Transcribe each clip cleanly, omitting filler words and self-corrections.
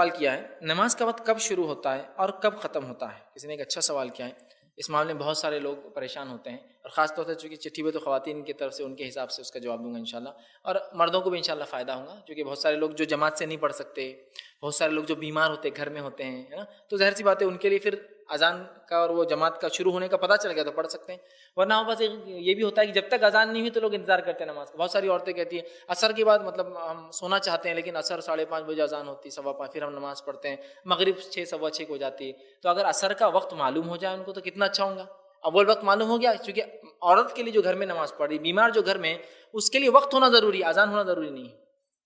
سوال کیا ہے نماز کا وقت کب شروع ہوتا ہے اور کب ختم ہوتا ہے. کسی نے ایک اچھا سوال کیا ہے. اس معاملے میں بہت سارے لوگ پریشان ہوتے ہیں اور خاص طور سے چونکہ چٹھی میں تو خواتین کی طرف سے ان کے حساب سے اس کا جواب دوں گا انشاءاللہ, اور مردوں کو بھی انشاءاللہ فائدہ ہوگا کیونکہ بہت سارے لوگ جو جماعت سے نہیں پڑھ سکتے, بہت سارے لوگ جو بیمار ہوتے گھر میں ہوتے ہیں, ہے نا, تو ظاہر سی بات ہے ان کے لیے پھر اذان کا اور وہ جماعت کا شروع ہونے کا پتہ چل گیا تو پڑھ سکتے ہیں, ورنہ بس یہ بھی ہوتا ہے کہ جب تک اذان نہیں ہوئی تو لوگ انتظار کرتے ہیں نماز کا. بہت ساری عورتیں کہتی ہیں عصر کے بعد مطلب ہم سونا چاہتے ہیں لیکن عصر 5:30 بجے اذان ہوتی, 5:15 پھر ہم نماز پڑھتے ہیں, مغرب 6 6:15 کو ہو جاتی ہے. تو اگر عصر کا وقت معلوم ہو جائے ان کو تو کتنا اچھا ہوگا. اول وقت معلوم ہو گیا, چونکہ عورت کے لیے جو گھر میں نماز پڑھ رہی, بیمار جو گھر میں, اس کے لیے وقت ہونا ضروری ہے, اذان ہونا ضروری نہیں ہے.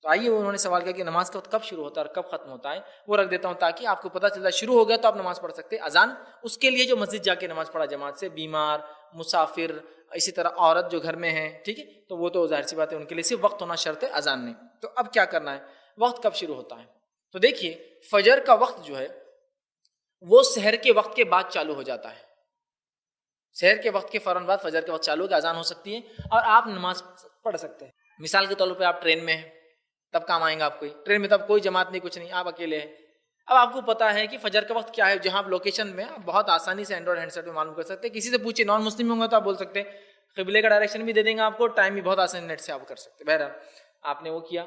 تو آئیے انہوں نے سوال کیا کہ نماز کا وقت کب شروع ہوتا ہے اور کب ختم ہوتا ہے, وہ رکھ دیتا ہوں تاکہ آپ کو پتہ چل جائے شروع ہو گیا تو آپ نماز پڑھ سکتے. اذان اس کے لیے جو مسجد جا کے نماز پڑھا جماعت سے, بیمار, مسافر, اسی طرح عورت جو گھر میں ہے, ٹھیک ہے, تو وہ تو ظاہر سی بات ہے ان کے لیے صرف وقت ہونا شرط ہے اذان نہیں. تو اب کیا کرنا ہے, وقت کب شروع ہوتا ہے. تو دیکھیے فجر کا وقت جو ہے وہ سحر کے وقت کے بعد چالو ہو جاتا ہے. سحر کے وقت کے فوراً بعد فجر کے وقت چالو ہو کے اذان ہو سکتی ہے اور آپ نماز پڑھ سکتے ہیں. مثال کے طور پہ آپ ٹرین میں ہیں, تب کام آئیں گا آپ کو. ٹرین میں تب کوئی جماعت نہیں, کچھ نہیں, آپ اکیلے ہیں. اب آپ کو پتا ہے کہ فجر کا وقت کیا ہے, جہاں آپ لوکیشن میں بہت آسانی سے اینڈرائڈ ہینڈسیٹ میں معلوم کر سکتے ہیں. کسی سے پوچھیں, نان مسلم ہوں گا تو آپ بول سکتے ہیں, قبلے کا ڈائریکشن بھی دے دیں گے آپ کو, ٹائم بھی بہت آسانی نیٹ سے آپ کر سکتے ہیں. بہرحال آپ نے وہ کیا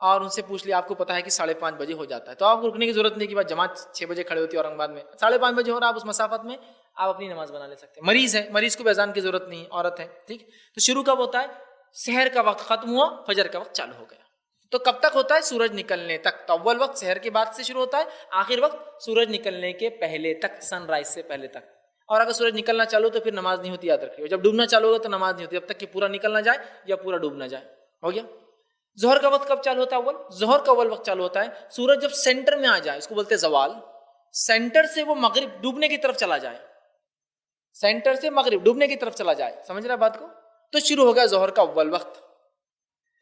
اور ان سے پوچھ لیا, آپ کو پتا ہے کہ 5:30 بجے ہو جاتا ہے, تو آپ کو رکنے کی ضرورت نہیں کہ بعد جماعت 6 بجے کھڑے ہوتی ہے اورنگ آباد میں, 5:30 بجے ہو رہا, آپ اس مسافت میں آپ اپنی نماز بنا لے سکتے ہیں. مریض ہے, مریض کو بھی اذان کی ضرورت نہیں, عورت ہے, ٹھیک. تو شروع کب ہوتا ہے, سحر کا وقت ختم ہوا, فجر کا وقت چالو ہو گیا. تو کب تک ہوتا ہے, سورج نکلنے تک. تو اول وقت سحر کے بعد سے شروع ہوتا ہے, آخر وقت سورج نکلنے کے پہلے تک, سن رائز سے پہلے تک. اور اگر سورج نکلنا چالو تو پھر نماز نہیں ہوتی, یاد رکھیے. جب ڈوبنا چالو ہوگا تو نماز نہیں ہوتی, جب تک کہ پورا نکل نہ جائے یا پورا ڈوب نہ جائے. ہو گیا. ظہر کا وقت کب چالو ہوتا ہے, اول ظہر کا اول وقت چالو ہوتا ہے سورج جب سینٹر میں آ جائے, اس کو بولتے ہیں زوال. سینٹر سے وہ مغرب ڈوبنے کی طرف چلا جائے, سینٹر سے مغرب ڈوبنے کی طرف چلا جائے, سمجھ رہا بات کو, تو شروع ہو گیا ظہر کا اول وقت.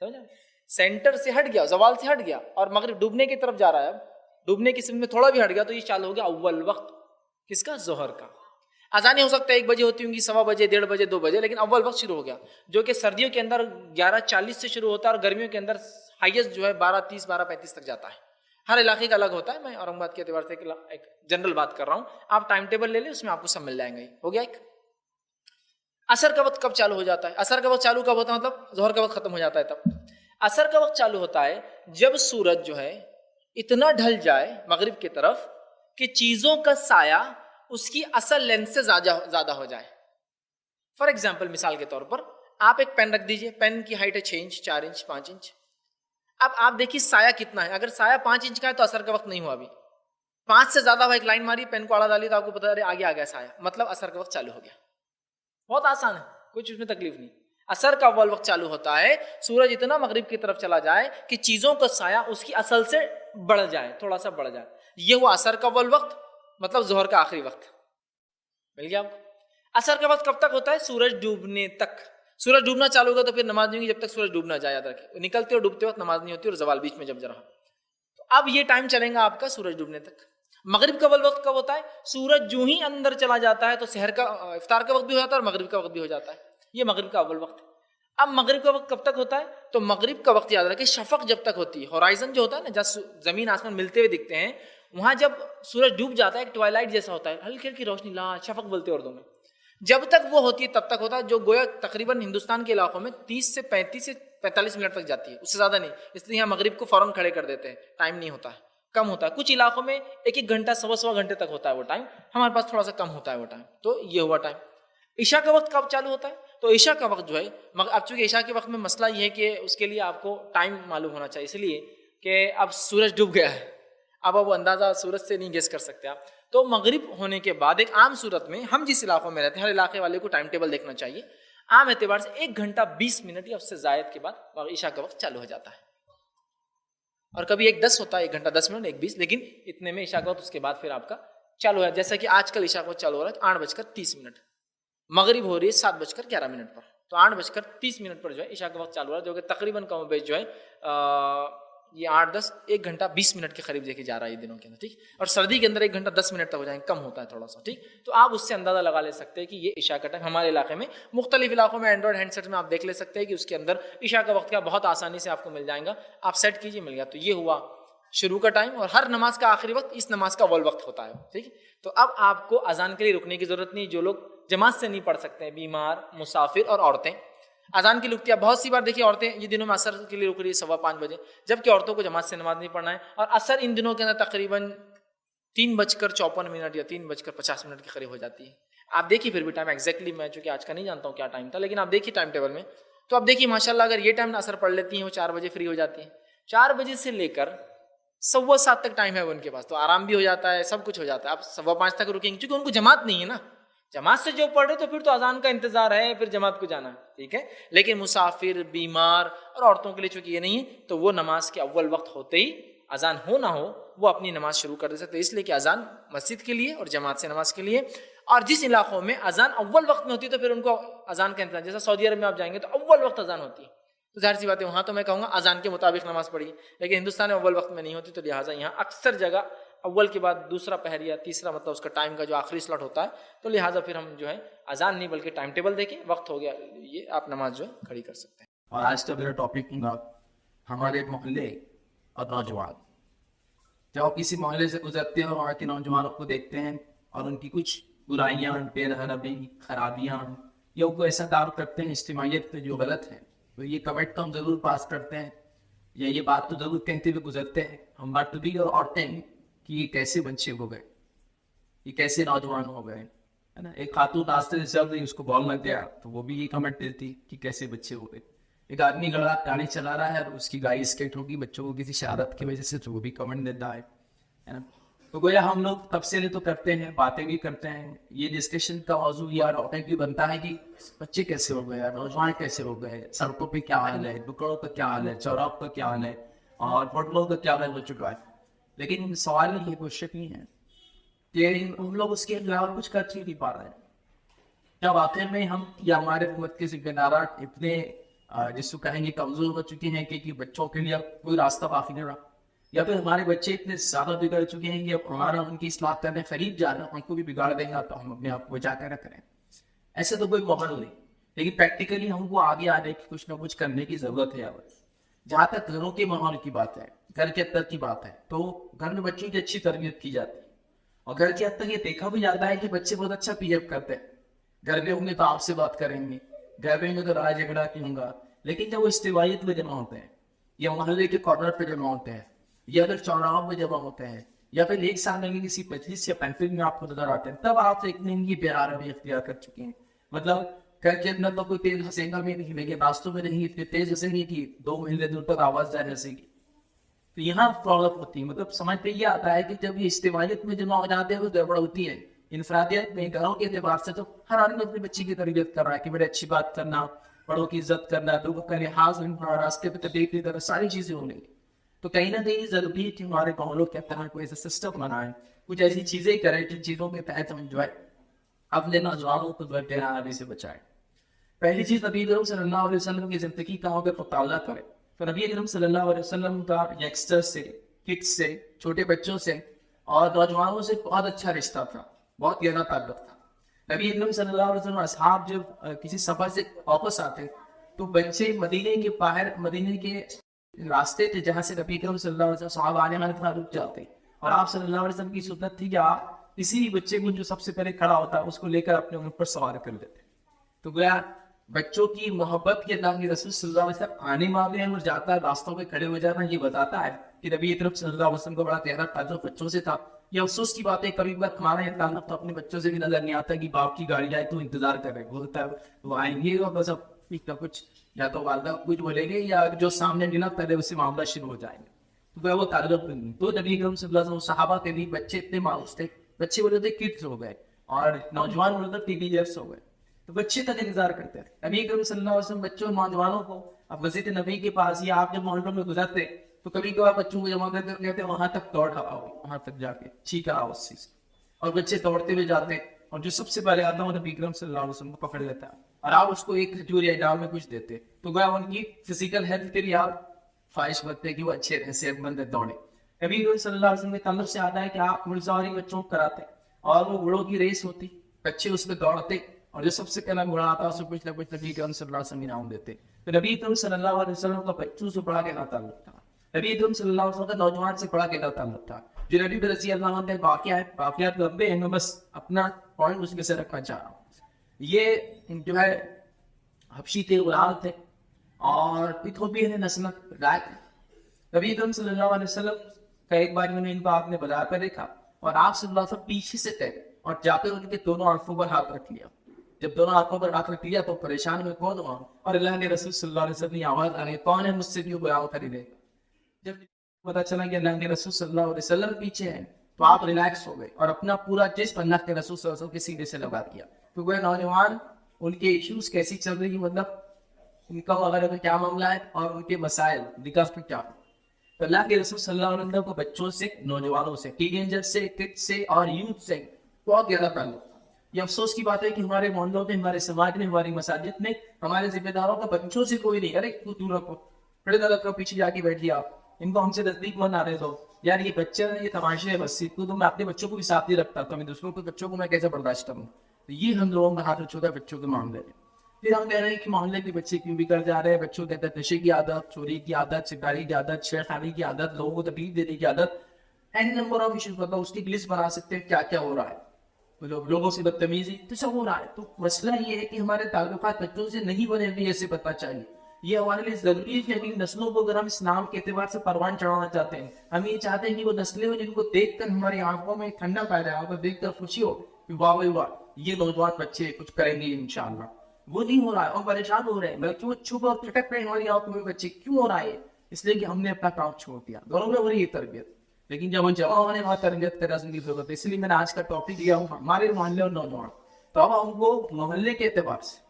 سمجھ رہا, سینٹر سے ہٹ گیا, زوال سے ہٹ گیا اور مغرب ڈوبنے کی طرف جا رہا ہے, اب ڈوبنے کی سمت میں تھوڑا بھی ہٹ گیا تو یہ چالو ہو گیا اول وقت. کس کا, ظہر کا. اذانیں ہو سکتا ہے 1 بجے ہوتی ہوں گی, 1:15 بجے, 1:30 بجے, 2 بجے, لیکن اول وقت شروع ہو گیا, جو کہ سردیوں کے اندر 11:40 سے شروع ہوتا ہے اور گرمیوں کے اندر ہائیسٹ جو ہے 12:30 12:35 تک جاتا ہے. ہر علاقے کا الگ ہوتا ہے, میں اورنگ آباد کے اعتبار سے ایک جنرل بات کر رہا ہوں, آپ ٹائم ٹیبل لے لیں, اس میں آپ کو سب مل جائیں گے. ہو گیا ایک. عصر کا وقت کب چالو ہو جاتا ہے, عصر کا وقت چالو کب ہوتا ہے, مطلب ظہر کا وقت ختم ہو جاتا ہے تب. عصر کا وقت چالو ہوتا ہے جب سورج جو ہے اتنا ڈھل جائے مغرب کی طرف کہ چیزوں کا سایہ اس کی اصل لینس سے زیادہ ہو جائے. فار ایگزامپل, مثال کے طور پر آپ ایک پین رکھ دیجئے, پین کی ہائٹ ہے 6 انچ, 4 انچ, 5 انچ. اب آپ دیکھیے سایہ کتنا ہے, اگر سایہ 5 انچ کا ہے تو عصر کا وقت نہیں ہوا ابھی. 5 سے زیادہ ہوا, ایک لائن ماری, پین کو آڑا ڈالی تو آپ کو پتا ہے آگے آ گیا سایہ, مطلب عصر کا وقت چالو ہو گیا. بہت آسان ہے, کچھ اس میں تکلیف نہیں. عصر کا اول وقت چالو ہوتا ہے سورج اتنا مغرب کی طرف چلا جائے کہ چیزوں کا سایہ اس کی اصل سے بڑھ جائے, تھوڑا سا بڑھ جائے. یہ ہوا عصر کا اول وقت, مطلب ظہر کا آخری وقت. مل گیا آپ کو. عصر کا وقت کب تک ہوتا ہے, سورج ڈوبنے تک. سورج ڈوبنا چالو ہوگا تو پھر نماز نہیں ہوگی جب تک سورج ڈوب نہ جائے, یاد رکھیں. نکلتے اور ڈوبتے وقت نماز نہیں ہوتی, اور زوال بیچ میں جب رہا. تو اب یہ ٹائم چلیں گا آپ کا سورج ڈوبنے تک. مغرب کا اول وقت کب ہوتا ہے, سورج جو ہی اندر چلا جاتا ہے تو سحر کا افطار کا وقت بھی ہو جاتا ہے اور مغرب کا وقت بھی ہو جاتا ہے. یہ مغرب کا اول وقت. اب مغرب کا وقت کب تک ہوتا ہے, تو مغرب کا وقت یاد رکھیں شفق جب تک ہوتی ہے, ہورائزن جو ہوتا ہے نا, جہاں زمین آسمان ملتے ہوئے دکھتے ہیں, وہاں جب سورج ڈوب جاتا ہے ایک ٹوائلائٹ جیسا ہوتا ہے, ہلکی ہلکی روشنی, لال شفق بولتے ہیں اردو میں. جب تک وہ ہوتی ہے تب تک ہوتا ہے, جو گویا تقریباً ہندوستان کے علاقوں میں 30 سے 35 سے 45 منٹ تک جاتی ہے, اس سے زیادہ نہیں. اس لیے یہاں مغرب کو فوراً کھڑے کر دیتے ہیں, ٹائم نہیں ہوتا ہے, کم ہوتا ہے. کچھ علاقوں میں 1 گھنٹہ, 1.25 گھنٹے تک ہوتا ہے وہ ٹائم, ہمارے پاس تھوڑا سا کم ہوتا ہے وہ ٹائم. تو یہ ہوا ٹائم. عشاء کا وقت کب چالو ہوتا ہے, تو عشاء کا وقت جو ہے, اب چونکہ عشاء کے وقت میں مسئلہ یہ ہے کہ اس کے لیے آپ کو ٹائم معلوم ہونا چاہیے, اس لیے کہ اب سورج ڈوب گیا ہے, اب وہ اندازہ سورج سے نہیں گیس کر سکتے آپ. تو مغرب ہونے کے بعد ایک عام صورت میں, ہم جس علاقوں میں رہتے ہیں ہر علاقے والے کو ٹائم ٹیبل دیکھنا چاہیے, عام اعتبار سے 1 گھنٹہ 20 منٹ یا اس سے زائد کے بعد عشاء کا وقت چالو ہو جاتا ہے. اور کبھی 1:10 ہوتا ہے, 1 گھنٹہ 10 منٹ, 1:20, لیکن اتنے میں عشاء کا وقت اس کے بعد پھر آپ کا چالو ہے. جیسا کہ آج کل عشاء کا وقت چالو ہو رہا ہے 8:30, مغرب ہو رہی ہے 7:11 پر, تو 8:30 پر جو ہے عشاء کا وقت چالو ہو رہا ہے, جو کہ تقریباً کم و بیش جو ہے یہ 8-10 1 گھنٹہ 20 منٹ کے قریب دیکھے جا رہا ہے یہ دنوں کے اندر, ٹھیک. اور سردی کے اندر 1 گھنٹہ 10 منٹ تک ہو جائیں, کم ہوتا ہے تھوڑا سا, ٹھیک. تو آپ اس سے اندازہ لگا لے سکتے ہیں کہ یہ عشاء کا ٹائم. ہمارے علاقے میں, مختلف علاقوں میں اینڈرائڈ ہینڈ سیٹ میں آپ دیکھ لے سکتے ہیں کہ اس کے اندر عشاء کا وقت کیا بہت آسانی سے آپ کو مل جائے گا, آپ سیٹ کیجیے, مل گیا. تو یہ ہوا شروع کا ٹائم اور ہر نماز کا آخری وقت اس نماز کا اول وقت ہوتا ہے. ٹھیک ہے. تو اب آپ کو اذان کے لیے رکنے کی ضرورت نہیں. جو لوگ جماعت سے نہیں پڑھ سکتے ہیں, بیمار, مسافر اور عورتیں, اذان کی رکتی ہے. بہت سی بار دیکھیے عورتیں یہ دنوں میں عصر کے لیے رک رہی ہے 5:15 بجے, جبکہ عورتوں کو جماعت سے نماز نہیں پڑھنا ہے. اور عصر ان دنوں کے اندر تقریباً 3:54 یا 3:50 کے قریب ہو جاتی ہے. آپ دیکھیے پھر بھی ٹائم ایگزیکٹلی, میں چونکہ آج کا نہیں جانتا ہوں کیا ٹائم تھا, لیکن آپ دیکھیے ٹائم ٹیبل میں, تو آپ دیکھیے ماشاء اللہ اگر یہ ٹائم عصر پڑھ لیتی ہیں وہ 4 بجے فری ہو جاتی ہیں. 4 بجے سے لے کر 7:15 تک ٹائم ہے ان کے پاس, تو آرام بھی ہو جاتا ہے, سب کچھ ہو جاتا ہے. آپ 5:15 تک رکیں گے کیونکہ ان کو جماعت نہیں ہے نا. جماعت سے جو پڑھ رہے تو پھر تو اذان کا انتظار ہے, پھر جماعت کو جانا ہے. ٹھیک ہے. لیکن مسافر, بیمار اور عورتوں کے لیے چونکہ یہ نہیں ہے, تو وہ نماز کے اول وقت ہوتے ہی اذان ہو نہ ہو وہ اپنی نماز شروع کر دے سکتے. اس لیے کہ اذان مسجد کے لیے اور جماعت سے نماز کے لیے. اور جس علاقوں میں اذان اول وقت میں ہوتی ہے تو پھر ان کو اذان کا انتظار, جیسا سعودی عرب میں آپ جائیں گے تو اول وقت اذان ہوتی ہے, تو ظاہر سی بات ہے وہاں تو میں کہوں گا اذان کے مطابق نماز پڑھی, لیکن ہندوستان میں اول وقت میں نہیں ہوتی, تو لہٰذا یہاں اکثر جگہ اول کے بعد دوسرا پہر یا تیسرا, مطلب اس کا ٹائم کا جو آخری سلاٹ ہوتا ہے, تو لہٰذا پھر ہم جو ہے اذان نہیں بلکہ ٹائم ٹیبل دیکھیں, وقت ہو گیا یہ آپ نماز جو ہے کھڑی کر سکتے ہیں. اور آج کا میرا ٹاپک ہوگا ہمارے محلے اور نوجوان. جب آپ کسی محلے سے گزرتے ہیں اور وہاں کے نوجوانوں کو دیکھتے ہیں اور ان کی کچھ برائیاں, بے رحمی, خرابیاں, یا ان کو ایسا دعویٰ کرتے ہیں اجتماعیت پہ جو غلط ہے, تو یہ کمنٹ تو ہم ضرور پاس کرتے ہیں یا یہ بات تو ضرور کہتے ہوئے گزرتے ہیں ہم مرتبی اور عورتیں کہ یہ کیسے بچے ہو گئے, یہ کیسے نوجوان ہو گئے, ہے نا. ایک خاتون راستے سے چل رہی, اس کو بال لگ گیا تو وہ بھی یہ کمنٹ دیتی کہ کیسے بچے ہو گئے. ایک آدمی گاڑی چلا رہا ہے اور اس کی گاڑی اسکیٹ ہوگی بچوں کو کسی شہادت کی وجہ سے, تو وہ بھی کمنٹ دیتا ہے نا. تو گویا ہم لوگ تبصرے تو کرتے ہیں, باتیں بھی کرتے ہیں, یہ ڈسکشن کا موضوع یا ٹاپک بھی بنتا ہے کہ بچے کیسے ہو گئے, نوجوان کیسے ہو گئے, سڑکوں پہ کیا حال ہے, دکانوں کا کیا حال ہے, چوراہوں کا کیا حال ہے, اور ہوٹلوں کا کیا حال ہو چکا ہے. لیکن سوال یہ کوشچن نہیں ہے کہ ہم لوگ اس کے علاوہ کچھ کر نہیں پا رہے ہیں. کیا واقعی میں ہم یا ہمارے حکومت کے ذمہ داران اتنے جس کو کہیں گے کمزور ہو چکے ہیں کہ بچوں کے لیے کوئی راستہ باقی نہیں رہا, یا پھر ہمارے بچے اتنے زیادہ بگڑ چکے ہیں کہ اب ہمارا ان کی اصلاح کرنے قریب جا رہا ہے, ان کو بھی بگاڑ دیں گا تو ہم اپنے آپ کو بچا کر رکھ رہے ہیں. ایسا تو کوئی ماحول نہیں, لیکن پریکٹیکلی ہم کو آگے آنے کی کچھ نہ کچھ کرنے کی ضرورت ہے. جہاں تک گھروں کے ماحول کی بات ہے, گھر کے اندر کی بات ہے, تو گھر میں بچوں کی اچھی تربیت کی جاتی ہے, اور گھر کے اندر یہ دیکھا بھی جاتا ہے کہ بچے بہت اچھا پی ایف کرتے ہیں. گھر میں ہوں گے تو آپ سے بات کریں گے, گھر میں ہوں گے تو لڑائی جھگڑا کی ہوں گا, لیکن جب وہ اجتماعیت میں جمع ہوتے ہیں یا محلے کے کارنر پہ جمع ہوتے ہیں یا پھر چوراہوں میں جمع ہوتے ہیں یا پھر ایک سال میں کسی 25 یا 35 میں آپ کو نظر آتے ہیں, تب آپ ایک دن کی پیار بھی اختیار کر چکے ہیں. مطلب گھر کے اندر تو کوئی تیز ہنسے گا بھی نہیں, لیکن راستوں میں نہیں اتنی تیز ہنسے گی کہ 2 مہینے دور تک آواز جائے ہنسے گی. تو یہاں پرابلم ہوتی ہے. مطلب سمجھ پہ یہ آتا ہے کہ جب یہ اجتماعیت میں جمع ہو جاتے ہیں تو گڑبڑ ہوتی ہے. انفرادیت میں گھروں کے اعتبار سے تو ہر آدمی اپنے بچے کی تربیت کر رہا ہے کہ بڑے اچھی بات کرنا, بڑوں کی عزت کرنا, لوگوں کا لحاظ رکھنا, راستے پہ تبلیغ کی طرح ساری چیزیں ہونے گی. تو کہیں نہ کہیں ضروری ہے کہ ہمارے محلوں کے اندر کوئی ایسا سسٹم بنائے, کچھ ایسی چیزیں کریں جن چیزوں کے تحت ہم جو ہے اپنے نوجوانوں کو بے سے بچائیں. پہلی چیز نبی اکرم صلی اللہ علیہ وسلم کی زندگی کا اگر مطالعہ کریں تو نبی اکرم صلی اللہ علیہ وسلم کا یگسٹر سے, کڈس سے, چھوٹے بچوں سے اور نوجوانوں سے بہت اچھا رشتہ تھا, بہت گہرا تعلق تھا. نبی اکرم صلی اللہ علیہ وسلم اصحاب جب کسی سفر سے واپس آتے تو بچے مدینے کے باہر, مدینے کے راستے تھے جہاں سے نبی اکرم صلی اللہ علیہ وسلم صحابہ آنے والے تھا رک جاتے, اور آپ صلی اللہ علیہ وسلم کی سنت تھی کہ آپ کسی بھی بچے کو جو سب سے پہلے کھڑا ہوتا ہے اس کو لے کر اپنے اونٹ پر سوار کر دیتے. تو گویا بچوں کی محبت کے اللہ کے رسول صلی اللہ علیہ وسلم آنے والے ہیں اور جاتا ہے راستوں میں کھڑے ہو جانا, یہ بتاتا ہے کہ نبی اکرم صلی اللہ علیہ وسلم کو بڑا گہرا تعلق بچوں سے تھا. یہ افسوس کی بات ہے کبھی بار ہمارا یہ تعلق تو اپنے بچوں سے بھی نظر نہیں آتا کہ باپ کی گاڑی آئے تو انتظار کر رہے, بولتا ہے وہ آئیں گے اور بس اب کچھ یا تو والدہ کچھ بولیں گے یا جو سامنے ملا پہلے اس سے معاملہ شروع ہو جائیں گے. تو وہ تعلق نہیں. تو نبی اکرم صلی اللہ علیہ وسلم صحابہ کے بھی بچے اتنے ماؤس تھے, بچے بولے تھے کڈس ہو گئے اور نوجوان بولے تھے ٹین ایجرس ہو گئے, تو بچے تک انتظار کرتے ہیں. نبی اکرم صلی اللہ علیہ وسلم بچوں نوجوانوں کو اب مسجد نبی کے پاس یا آپ جب محلوں میں گزرتے تو کبھی کبھار بچوں کو جمع کرتے کہتے وہاں تک دوڑ آؤ, وہاں تک جا کے ٹھیک آؤ اس چیز, اور بچے دوڑتے ہوئے جاتے اور جو سب سے پہلے آتا ہے وہ نبی اکرم صلی اللہ علیہ وسلم کو پکڑ لیتا ہے اور آپ اس کو ایک کھجور یا ڈال میں کچھ دیتے, تو گویا ان کی فزیکل ہیلتھ کے لیے آپ خواہش کرتے کہ وہ اچھے رہے, صحت مند دوڑے. نبی اکرم صلی اللہ علیہ وسلم کے تعلق سے آتا ہے کہ آپ مرزاوری بچوں کو کراتے اور وہ گھوڑوں کی ریس ہوتی, بچے اس پہ دوڑتے اور جو سب سے پہلا گھوڑا آتا اس کو کچھ نہ کچھ نبی اکرم صلی اللہ علیہ وسلم انعام دیتے. تو نبی اکرم صلی اللہ علیہ وسلم کا بچوں سے بڑا گہرا تعلق تھا. نبی اکرم صلی اللہ علیہ وسلم کا نوجوان سے بڑا گہرا تعلق تھا. جو نبی رضی اللہ عنہ واقعات لمبے ہیں, میں بس اپنا پوائنٹ اس میں سے رکھنا چاہ رہا ہوں. یہ جو ہے حبشی تھے, غلام تھے, اور ایتھوپیا نے نسل رائے. نبی اکرم صلی اللہ علیہ وسلم کا ایک بار میں ان کو آپ نے بازار پہ دیکھا, اور آپ صلی اللہ علیہ وسلم پیچھے سے تھے اور جا کر ان کے دونوں آنکھوں پر ہاتھ رکھ لیا. جب دونوں آنکھوں پر ہاتھ رکھ لیا تو پریشان میں کون ہوا, اور اللہ کے رسول صلی اللہ علیہ وسلم کی آواز آ رہی, کون ہے مجھ سے بھی غلام خریدے گا. جب پتا چلا کہ اللہ کے رسول صلی اللہ علیہ وسلم پیچھے ہیں تو آپ ریلیکس ہو گئے اور اپنا پورا جسم اللہ کے رسول صلی اللہ علیہ وسلم کے سینے سے لگا دیا. تو وہ نوجوان ان کے ایشوز کیسی چل رہی, مطلب ان کا وغیرہ کا کیا معاملہ ہے اور ان کے مسائل نکاح میں کیا. تو اللہ کے رسول صلی اللہ علیہ وسلم کو بچوں سے, نوجوانوں سے, ٹین ایجر سے, کڈس سے اور یوتھ سے بہت گہرا تعلق. یہ افسوس کی بات ہے کہ ہمارے محلوں میں, ہمارے سماج میں, ہماری مساجد میں ہمارے ذمہ داروں کا بچوں سے کوئی نہیں. ارے تو دور رکھو, بڑے دل رکھو, پیچھے جا کے بیٹھ گیا, ان کو ہم سے نزدیک بنا رہے تو یار یہ بچے ہیں, یہ تماشے ہے بس. تو میں اپنے بچوں کو بھی ساتھ نہیں رکھتا تو میں دوسروں کے بچوں کو میں کیسے برداشت کروں. یہ ہم لوگوں کا ہاتھ چھوٹا بچوں کے معاملے میں. پھر ہم کہہ رہے ہیں کہ محلے کے بچے کیوں بگڑ جا رہے ہیں. بچوں کے اندر نشے کی عادت, چوری کی عادت, سگاری کی عادت, شیر خانی کی عادت, لوگوں کو تکلیف دینے کی عادت, این نمبر آف ایشوز. مطلب اس کی لسٹ بنا سکتے ہیں کیا کیا ہو رہا ہے. مطلب لوگوں سے بدتمیزی تو سب ہو رہا ہے. تو مسئلہ یہ ہے کہ ہمارے تعلقات بچوں سے نہیں بنے ہوئے, ایسے بتنا چاہیے. یہ ہمارے لیے ضروری ہے کہ اگلی نسلوں کو اگر ہم اسلام کے اعتبار سے پروان چڑھانا چاہتے ہیں, ہم یہ چاہتے ہیں کہ وہ نسلیں ہو جن کو دیکھ کر ہماری آنکھوں میں ٹھنڈا پیدا ہو, دیکھ کر خوشی ہو کہ واہ واہ یہ نوجوان بچے کچھ کریں گے انشاءاللہ. وہ نہیں ہو رہا ہے اور پریشان ہو رہے ہیں, بلکہ وہ چھپ اور پھٹک رہے ہیں ہماری آنکھوں میں بچے. کیوں ہو رہا ہے؟ اس لیے کہ ہم نے اپنا کام چھوڑ دیا. دونوں میں ہو رہی ہے تربیت, لیکن جب ہم جمع ہونے وہاں تربیت کرنے کی ضرورت ہے. اس لیے میں نے آج کا ٹاپک دیا ہوں ہمارے محلے اور نوجوان. تو اب ہم کو محلے کے اعتبار سے,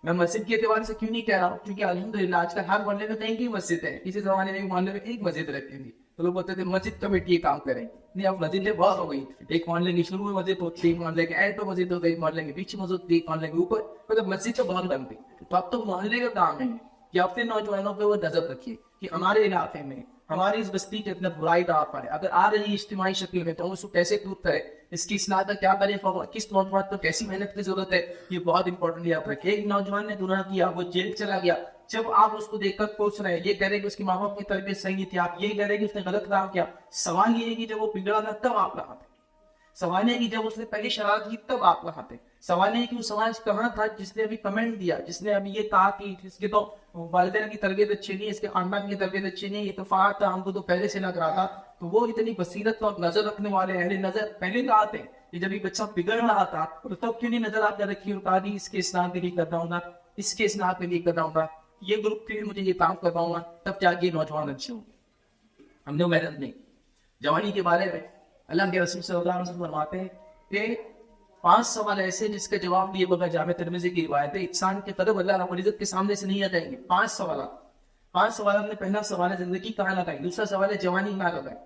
میں مسجد کے اعتبار سے کیوں نہیں کہہ رہا ہوں, کیونکہ الحمدللہ آج کل ہر محلے میں کہیں کی مسجد ہے. کسی زمانے میں محلے میں ایک مسجد رہتی تھی تو لوگ بولتے تھے مسجد کمیٹی یہ کام کریں. نہیں, اب مسجدیں بہت ہو گئی. ایک محلے کی شروع میں مسجد ہوتی, ایک محلے کے ایٹ تو مسجد ہو گئی, محلے کے پیچھے مسجد ہوتی, محلے کے اوپر, مطلب مسجد تو بہت بن گئی. تو اب تو محلے کا کام ہے کہ اپنے نوجوانوں پہ وہ نظر رکھیے کہ ہمارے علاقے میں, ہماری اس بستی کے اندر برائی نہ آ پائے. اگر آ رہی اجتماعی شکل میں تو اس کو کیسے دور کرے, اس کی اصلاح کا کیا کرے, کس نوجوان کو کیسی محنت کی ضرورت ہے, یہ بہت امپورٹنٹ یاد رکھیں. ایک نوجوان نے گناہ کیا, وہ جیل چلا گیا, جب آپ اس کو دیکھ کر پوچھ رہے ہیں, یہ کہہ رہے کہ اس کی ماں باپ کی تربیت صحیح تھی, آپ یہ کہہ رہے کہ اس نے غلط کام کیا. سوال یہ ہے کہ جب وہ بگڑا تھا تب آپ کہاں تھے. سوال ہے کہ جب اس نے پہلی شرارت کی تب آپ کہاں تھے. سوال ہے کہ وہ سماج کہاں تھا جس نے ابھی کمنٹ دیا, جس نے ابھی یہ کہا کہ اس کے تو والدین کی تربیت اچھی نہیں, اس کے خاندان کی تربیت اچھی نہیں, یہ تو فعال تھا, ہم کو تو پہلے سے لگ رہا تھا. تو وہ اتنی بصیرت اور نظر رکھنے والے اہل نظر پہلے کہا تھے کہ جب یہ بچہ بگڑ رہا تھا تو تب کیوں نہیں نظر آپ نے رکھی, اور کہا نہیں اس کے اسلام کے لیے کرنا ہوگا, اس کے اسلام کے لیے کرنا ہوگا, یہ گروپ کے لیے مجھے یہ کام کرنا ہوگا, تب جا کے نوجوان اچھے ہوں. ہم نے محنت نہیں. جوانی کے بارے میں اللہ کے رسول صلی اللہ علیہ وسلم فرماتے ہیں کہ 5 سوال ایسے جس کا جواب دیے بغیر جامع ترمذی کی روایت ہے انسان کے قدم اللہ رب العزت کے سامنے سے نہیں آ جائیں گے. 5 سوالات میں پہلا سوال ہے زندگی کہاں لگائی, دوسرا سوال ہے جوانی کہاں لگائی,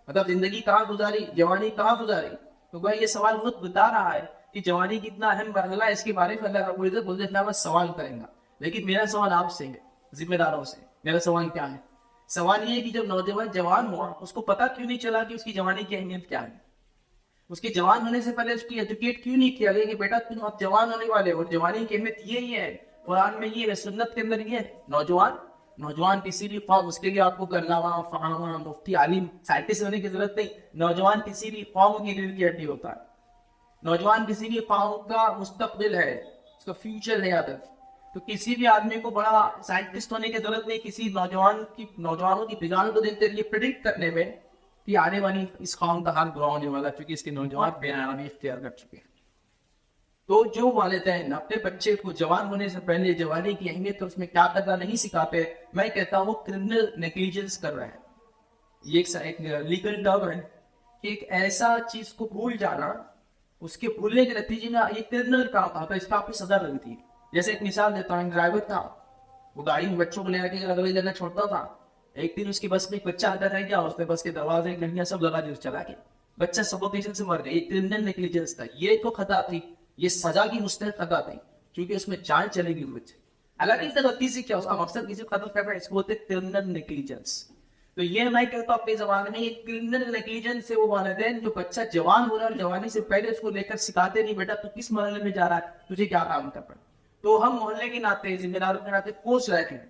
مطلب زندگی کہاں گزاری, جوانی کہاں گزاری. تو یہ سوال خود بتا رہا ہے کہ جوانی کتنا اہم مرحلہ ہے, اس کے بارے میں اللہ رب العزت بولتے سوال کریں گا. لیکن میرا سوال آپ سے ہے, ذمہ داروں سے. میرا سوال کیا ہے؟ سوال یہ ہے کہ جب نوجوان جوان ہوا اس کو پتا کیوں نہیں چلا کہ اس کی جوانی کی اہمیت کیا ہے. اس کے جوان ہونے سے پہلے اس کی ایجوکیٹ کیوں نہیں کیا گیا کہ بیٹا تم اب جوان ہونے والے ہو, جوانی کی اہمیت یہی ہے, قرآن میں یہ ہے, سنت کے اندر یہ ہے. نوجوان کسی بھی قوم, اس کے لیے آپ کو کرنا فہاں مفتی عالم سائنٹسٹ ہونے کی ضرورت نہیں. نوجوان کسی بھی قوم کی ریل کی ہڈی ہوتا ہے. نوجوان کسی بھی قوم کا مستقبل ہے, اس کا فیوچر ہے یاد رکھ. تو کسی بھی آدمی کو بڑا سائنٹسٹ ہونے کی ضرورت نہیں کسی نوجوانوں کی بگاڑ کو دیکھتے یہ پریڈکٹ کرنے میں کہ آنے والی اس قوم کا حال برا ہونے والا, چونکہ اس کے نوجوان بے آرامی اختیار کر چکے ہیں. تو جو والدین اپنے بچے کو جوان ہونے سے پہلے جوانی کی اہمیت اس میں کیا کرنا نہیں سکھاتے, میں کہتا ہوں وہ کرمنل نیگلیجنس کر رہے ہیں. یہ ایک لیگل ٹرم ہے کہ ایک ایسا چیز کو بھول جانا, اس کے بھولنے کے نتیجے میں یہ کرمنل کام تھا, تو اس کا آپ کو سزا لگتی ہے. جیسے ایک مثال دیتا ہوں, ڈرائیور تھا, وہ گاڑی میں بچوں کو لے کے اگلے جگہ چھوڑتا تھا. ایک دن اس کی بس میں ایک بچہ آتا رہ گیا, اس نے بس کے دروازے گھڑیاں سب لگا دی, چلا گیا. بچہ سفوکیشن سے مر گیا. یہ کرمنل نیگلیجنس تھا. یہ تو خطا تھی, یہ سزا کی مستحق خطا تھی, کیونکہ اس میں جان چلے گی بچے. حالانکہ اس نے غلطی سے کیا, اس کا مقصد کسی کو ختم کرنا ہے, اس کو بولتے کرمنل نیگلیجنس. تو یہ میں کہتا ہوں اپنے زمانے میں یہ کرمنل نیگلیجنس سے وہ والدین جو بچہ جوان ہو رہا ہے اور جوانی سے پہلے اس کو لے کر سکھاتے نہیں بیٹا تو کس مرحلے میں جا رہا ہے, تجھے کیا کام کرنا. تو ہم محلے کے ناطے, ذمہ داروں کے ناطے کوچ رہتے ہیں,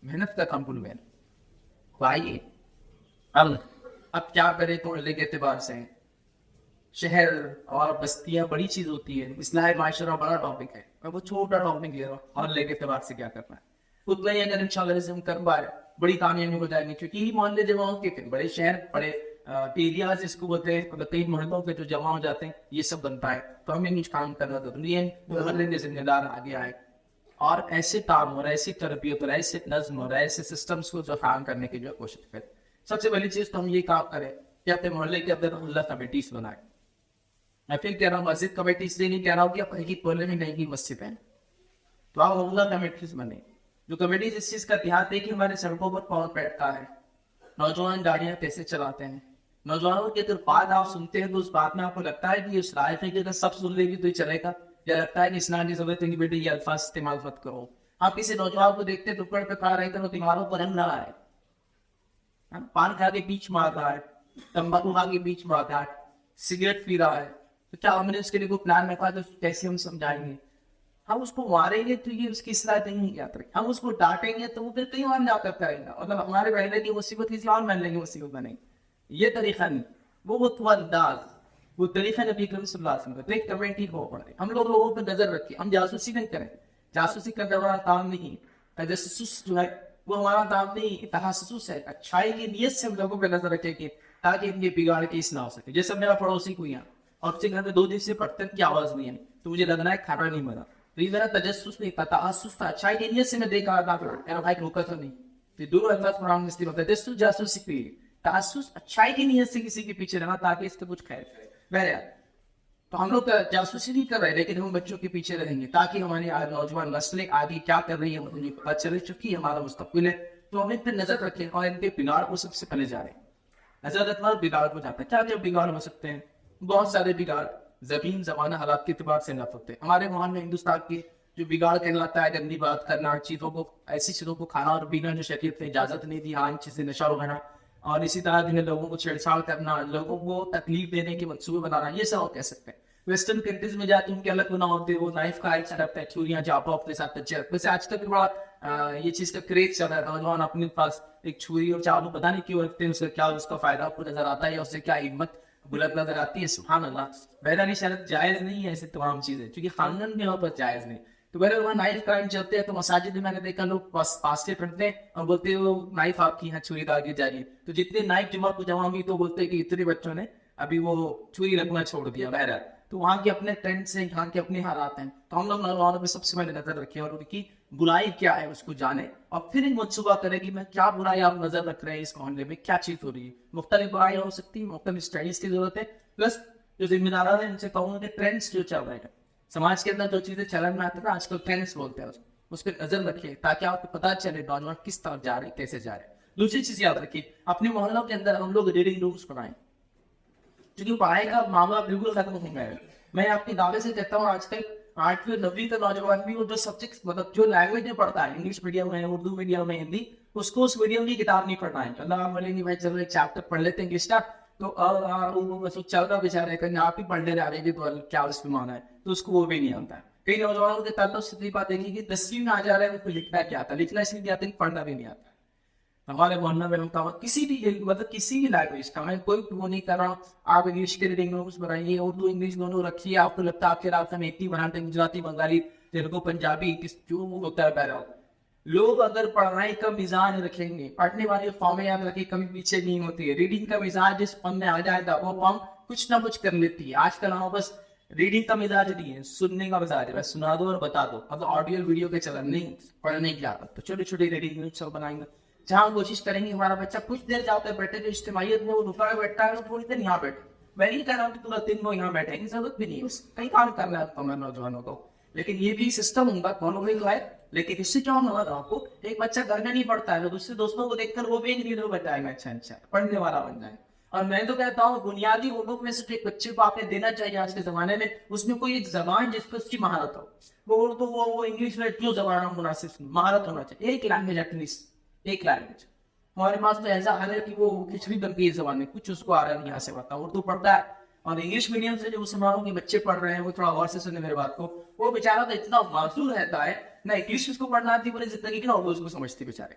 محنت کا کام بھول گئے. آئیے اب کیا کریں محلے کے اعتبار سے. شہر اور بستیاں بڑی چیز ہوتی ہے, اصلاح معاشرہ بڑا ٹاپک ہے, میں وہ چھوٹا ٹاپک لے رہا ہوں محلے کے اعتبار سے کیا کرنا ہے. اتنا ہی اگر انشاءاللہ ہم کر پائے بڑی کامیابی ہو جائے گی, کیونکہ یہ محلے جمع کے بڑے شہر بڑے ایریاز اس کو بولتے ہیں, کئی محلوں کے جو جمع ہو جاتے ہیں یہ سب بنتا ہے. تو ہمیں کچھ کام کرنا ضروری ہے, محلے کے ذمہ دار آگے آئے اور ایسے کام اور ایسی تربیت اور ایسے نظم اور ایسے سسٹمس کو جو کام کرنے کی جو کوشش کریں. سب سے پہلی چیز تو ہم یہ کام کریں کہ اپنے محلے کے اندر محلہ کمیٹیز بنائیں. میں پھر کہہ رہا ہوں مسجد کمیٹی اس لیے نہیں کہہ رہا ہوں کہ آپ ایک محلے میں نہیں کی مسجد ہے, تو آپ محلہ کمیٹیز بنے. جو کمیٹیز اس چیز کا دھیان دے کہ ہمارے سڑکوں پر کون بیٹھتا ہے, نوجوان گاڑیاں کیسے چلاتے ہیں, نوجوانوں کی اگر بات آپ سنتے ہیں تو اس بات میں آپ کو لگتا ہے کہ یہ اس لائق ہے کہ اگر سب سن لے گی تو یہ چلے گا, یا لگتا ہے کہ اسلام کی ضرورت ہے کہ بیٹے یہ الفاظ استعمال مت کرو. آپ کسی نوجوان کو دیکھتے ہیں ٹکڑ پہ کھا رہے تھے, وہ دیواروں پر رنگ رہا ہے, پان کھا کے بیچ مار رہا ہے, تمباکو کھا کے بیچ مار رہا ہے, سگریٹ پی رہا ہے, تو کیا ہم نے اس کے لیے کوئی پلان رکھا تو کیسے ہم سمجھائیں گے؟ ہم اس کو ماریں گے تو یہ اس کی اصلاح نہیں کیا کرے, ہم اس کو ڈانٹیں گے تو وہ پھر کہیں اور جا کر کرے گا, مطلب ہمارے محلے کی مصیبت کسی اور محلے کی مصیبت بنے گی. یہ طریقہ نہیں, وہ انداز, وہ طریقہ نبی کریم صلی اللہ علیہ وسلم کا. ایک کمیٹی ہو پڑے, ہم لوگوں پہ نظر رکھیں, ہم جاسوسی نہیں کریں, جاسوسی کرنا ہمارا کام نہیں, تجسس جو ہے وہ ہمارا کام نہیں, تحسس ہے. اچھائی کی نیت سے ہم لوگوں پہ نظر رکھیں کہ تاکہ ان کے بگاڑ کی اصلاح ہو سکے. جیسے میرا پڑوسی کوئی ہے اور اس کے گھر میں 2 دن سے برتن کی آواز نہیں ہے تو مجھے لگ رہا ہے کھانا نہیں بنا, تو یہ میرا تجسس نہیں تھا, تحسس تھا. اچھائی کی نیت سے میں دیکھ رہا تھا میرا بھائی روکا تو نہیں. یہ دونوں الفاظ قرآن میں استعمال ہوتا ہے. تجسس جاسوسی کی, تحسس اچھائی کی نیت سے کسی کے پیچھے رہا تاکہ اس سے کچھ خیر کرے. بہرحال تو ہم لوگ جاسوسی نہیں کر رہے, لیکن ہم بچوں کے پیچھے رہیں گے تاکہ ہماری نوجوان نسلیں آگے کیا کر رہی ہیں انہیں پتہ چلے, چکی ہمارا مستقبل ہے. تو ہم ان پہ نظر رکھیں اور ان کے بگاڑ کو سب سے پہلے جا رہے ہیں. نظر رکھنا بگاڑ کو جاتا ہے. کیا کیا بگاڑ ہو سکتے ہیں؟ بہت سارے بگاڑ زمین زمانہ حالات کے اعتبار سے نفع ہوتے ہیں. ہمارے وہاں میں ہندوستان کی جو بگاڑ کہلاتا ہے, گندی بات کرنا, چیزوں کو ایسی چیزوں کو کھانا اور پینا جو شریعت نے اجازت نہیں دی, عام چیزیں نشہ وغیرہ, اور اسی طرح جنہیں لوگوں کو چھیڑچھاڑ کرنا, لوگوں کو تکلیف دینے کے منصوبے بنانا, یہ سب کہہ سکتے ہیں. ویسٹرن کنٹریز میں جاتے ان کے الگ گناہ ہوتے ہیں, وہ نائف کا ایک رکھتے ہیں, چھریاں جاپو اپنے ساتھ بچے رکھتے. ویسے آج تک بڑا یہ چیز کا کریز چل رہا ہے, نوجوان اپنے پاس ایک چھری اور چاقو پتہ نہیں کیوں رکھتے ہیں, اس سے کیا اس کا فائدہ آپ کو نظر آتا ہے یا اس سے کیا ہمت بلند نظر آتی ہے. سبحان اللہ, بہرحال شاید جائز نہیں ہے ایسے تمام چیزیں, کیونکہ خاندان میں وہاں پر جائز نہیں. تو بہرحال وہاں نائف کرائم چلتے ہیں, تو مساجد میں نے دیکھا لوگ پاستے پڑھتے ہیں اور بولتے ہیں وہ نائف آپ کی یہاں چھری داغی جا رہی ہے. تو جتنے نائف جمع کو جمع ہوئی تو بولتے ہیں کہ اتنے بچوں نے ابھی وہ چھری رکھنا چھوڑ دیا. بہرحال تو وہاں کے اپنے ٹرینڈ سے, یہاں کے اپنے حالات ہیں, تو ہم لوگ نوجوانوں پہ سب سے پہلے نظر رکھیں اور ان کی برائی کیا ہے اس کو جانے, اور پھر ایک منصوبہ کرے کہ میں کیا برائی آپ نظر رکھ رہے ہیں, اس معاملے میں کیا چیز ہو رہی ہے. مختلف برائیاں ہو سکتی ہیں, مختلف اسٹڈیز کی ضرورت ہے. پلس جو ذمہ داران ہیں ان سے کہوں گا کہ ٹرینڈس جو چل رہے ہیں سماج کے اندر, جو چیزیں چلن میں آتی ہیں آج کل ٹرینڈس بولتے ہیں, اس پہ نظر رکھیے تاکہ آپ کو پتا چلے نوجوان کس طرف جا رہے ہیں, کیسے جا رہے ہیں. دوسری چیز یاد رکھیے, اپنے محلوں کے اندر ہم لوگ ریڈنگ رومس بنائیں, کیونکہ پڑھائی کا معاملہ بالکل ختم ہو گیا ہے. میں اپنی دعوے سے کہتا ہوں آج تک 8ویں 9ویں کا نوجوان بھی وہ جو سبجیکٹ مطلب جو لینگویج میں پڑھتا ہے, انگلش میڈیم میں, اردو میڈیم میں, ہندی, اس کو اس میڈیم کی کتاب نہیں پڑھنا ہے. اللہ بولے نہیں بھائی چلو ایک چیپٹر پڑھ لیتے ہیں انگلش کا, تو چل رہا بیچارے کرنے آپ ہی پڑھنے جا رہے ہیں تو کیا اس میں مانا ہے, تو اس کو وہ بھی نہیں آتا ہے. کئی نوجوانوں کے تعلق سے بات دیکھیے کہ 10ویں میں آ جا رہے ہیں, ان کو لکھنا کیا آتا ہے, لکھنا اس لیے نہیں آتا کہ پڑھنا بھی نہیں آتا. ہمارے محلہ میں ہوتا ہوا کسی بھی مطلب کسی بھی لینگویج کا, میں کوئی وہ نہیں کر رہا, آپ انگلش کے ریڈنگ رومس بنائیے, اردو انگلش دونوں رکھیے. آپ کو لگتا ہے آپ کے رابطہ میں اتنی بناتے ہیں, گجراتی, بنگالی, تیلگو, پنجابی, جو ہوتا ہے پہلا. لوگ اگر پڑھائی کا مزاج رکھیں گے, پڑھنے والی قومیں یاد رکھیں کبھی پیچھے نہیں ہوتی ہے. ریڈنگ کا مزاج جس قوم میں آ جائے گا وہ قوم کچھ نہ کچھ کر لیتی ہے. آج کل ہم بس ریڈنگ کا مزاج نہیں ہے, سننے کا مزاج ہے, بس سنا دو اور بتا دو. مطلب آڈیو ویڈیو کے چلن نہیں, پڑھنے کی عادت. تو چھوٹے چھوٹے ریڈنگ رومس بنائیں گے جہاں کوشش کریں گے ہمارا بچہ کچھ دیر جاتا ہے بیٹھے, جو اجتماعیت میں وہ رکا بیٹھتا ہے, تھوڑی دیر یہاں بیٹھے. میں نہیں کہہ رہا ہوں کہ پورا دن وہ یہاں بیٹھے, کی ضرورت بھی نہیں ہے, کئی کام کرنا ہے ہمارے نوجوانوں کو. لیکن یہ بھی سسٹم ہوگا دونوں میں جو ہے. لیکن اس سے کیا ہوگا آپ کو, ایک بچہ گھر میں نہیں پڑھتا ہے, دوسرے دوستوں کو دیکھ کر وہ بھی انگلش بتائے گا, اچھا پڑھنے والا بن جائے. اور میں تو کہتا ہوں بنیادی علوم میں سے ایک بچے کو آپ نے دینا چاہیے آج کے زمانے میں, اس میں کوئی ایک زبان جس پر اس کی مہارت ہو. وہ اردو, وہ انگلش میں جو زبان مناسب مہارت ہونا چاہیے, ایک لینگویج ایٹ لیسٹ, ایک لینگویج. ہمارے پاس تو ایسا حال ہے کہ وہ کھچڑی بن گئی زبان میں, کچھ اس کو آ رہا نہیں, یہاں سے پڑھتا اردو پڑھتا ہے, اور انگلش میڈیم سے جو مسلمانوں کے بچے پڑھ رہے ہیں وہ تھوڑا غور سے سنیں میرے بات کو, وہ بیچارہ تو اتنا معذور رہتا ہے, نہ انگلش اس کو پڑھنا آتی پوری زندگی کی, نہ اردو اس کو سمجھتی بیچارے.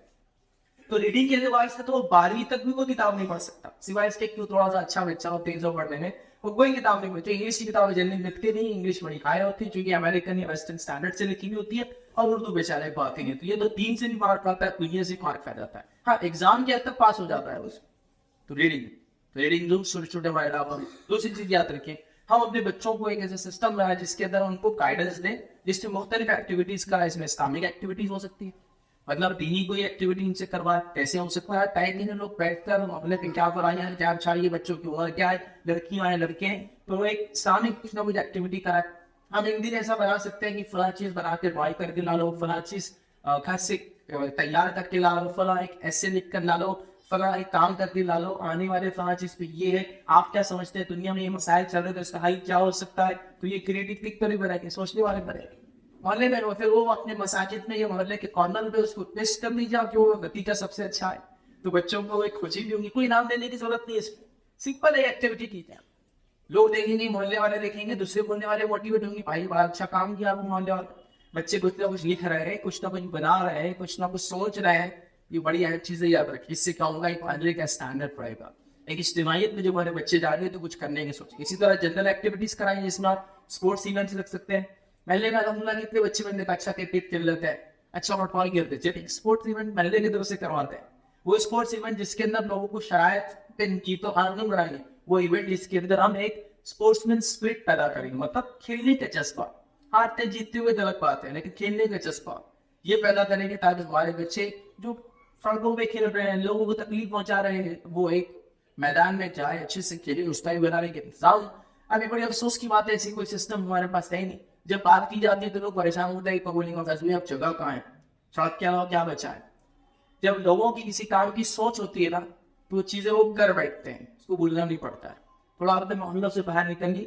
تو ریڈنگ کے لحاظ سے تو 12ویں تک بھی کوئی کتاب نہیں پڑھ سکتا, سوائے اس کے کہ تھوڑا سا اچھا بچہ ہو, تیز ہو پڑھنے میں, وہ کوئی کتاب نہیں پڑھتی. انگلش کی کتابیں جلدی لکھتے نہیں, انگلش بڑی ہائی ہوتی ہے چونکہ امریکن یا ویسٹرن اسٹینڈرڈ سے لکھی ہوئی ہوتی ہے, اور اردو بیچارے کو آتی نہیں. تو یہ تو دین سے بھی مارک پاتا ہے, دنیا سے مارک پا جاتا ہے. ہاں ایگزام کے حد تک پاس ہو جاتا ہے اس. تو ریڈنگ چھوٹے چھوٹے ورڈ آپ دوسری چیز یاد رکھیں, ہم اپنے بچوں کو ایک ایسا سسٹم بنائیں جس کے اندر ان کو گائیڈنس دیں, جس میں مختلف ایکٹیویٹیز کا, اس میں اسلامک ایکٹیویٹیز ہو سکتی ہے, مطلب دینی کوئی ایکٹیویٹی ان سے کروائے. کیسے ہو سکتا ہے, ٹائم دن لوگ بیٹھ کر معاملے پہ کیا کرائیں, کیا چاہیے بچوں کی عمر کیا ہے, لڑکیاں ہیں لڑکے ہیں, تو ایک اسلامک کچھ نہ کچھ ایکٹیویٹی کرائے. ہم ایک دن ایسا بنا سکتے ہیں کہ فلاں چیز بنا کے ڈرائی کر کے لا لو, فلاں چیز گھر سے تیار کر کے لا لو, فلاں ایک ایسے لکھ کر لا لو, فلاں ایک کام کر کے لا لو, آنے والے فلاں چیز پہ یہ ہے, آپ کیا سمجھتے ہیں دنیا میں یہ مسائل چل رہے تو اس کا حل کیا ہو سکتا ہے. تو یہ کریٹو تھنک پر بھی بنائے گے, سوچنے والے بنے گے. محلے میں پھر وہ اپنے مساجد میں یا محلے کے کارنر پہ اس کو ٹیسٹ کر لیجیے کہ وہ نتیجہ سب سے اچھا ہے, تو بچوں کو ایک خوشی بھی ہوگی. کوئی انعام دینے کی ضرورت نہیں ہے, اس میں سمپل ہے ایکٹیویٹی کی جائے. لوگ دیکھیں گے, محلے والے دیکھیں گے, دوسرے محلے والے موٹیویٹ ہوں گے, بھائی بڑا اچھا کام کیا وہ محلے والے. بچے کچھ نہ کچھ لکھ رہے ہیں, کچھ نہ کچھ بنا رہے ہیں, کچھ نہ کچھ سوچ رہے ہیں, یہ بڑی اہم چیزیں یاد رکھیں. اس سے کیا ہوگا, ایک محلے کا اسٹینڈرڈ پڑے گا, ایک اجتماعیت میں جو ہمارے بچے جا رہے ہیں تو کچھ کرنے کی سوچیں. اسی طرح جنرل ایکٹیویٹیز کرائیں جس میں آپ اسپورٹس ایونٹس رکھ سکتے ہیں. محلے میں الحمدللہ کتنے بچے بننے کا اچھا کرکٹ کھیل لیتے ہیں, اچھا فٹ بال کھیلتے ہیں, جب اسپورٹس ایونٹ محلے کی طرف سے کرواتے ہیں, وہ اسپورٹس ایونٹ جس کے اندر لوگوں کو شرائط پہ جیت و ہار نہیں بنائیں گے, وہ ایونٹ جس کے اندر ہم ایک اسپورٹس مین اسپرٹ پیدا کریں گے, مطلب کھیلنے کا جذبہ. ہارتے جیتتے ہوئے غلط بات ہے, لیکن کھیلنے کا جذبہ یہ پیدا کریں گے تاکہ ہمارے بچے جو سڑکوں پہ کھیل رہے ہیں, لوگوں کو تکلیف پہنچا رہے ہیں, وہ ایک میدان میں جائے, اچھے سے کھیلے, اس ٹائم بنانے کے انتظام. ابھی بڑی افسوس کی بات ہے, ایسی کوئی سسٹم ہمارے پاس ہے نہیں. جب بات کی جاتی ہے تو لوگ پریشان ہوتے ہیں, قبول کا فیصلہ اب جگہ کہاں ہے, ساتھ کیا بچا ہے. جب لوگوں کی کسی کام کی سوچ ہوتی ہے نا, تو وہ چیزیں وہ کر بیٹھتے ہیں, اس کو بھولنا نہیں پڑتا ہے. تھوڑا اپنے محلوں سے باہر نکلیے,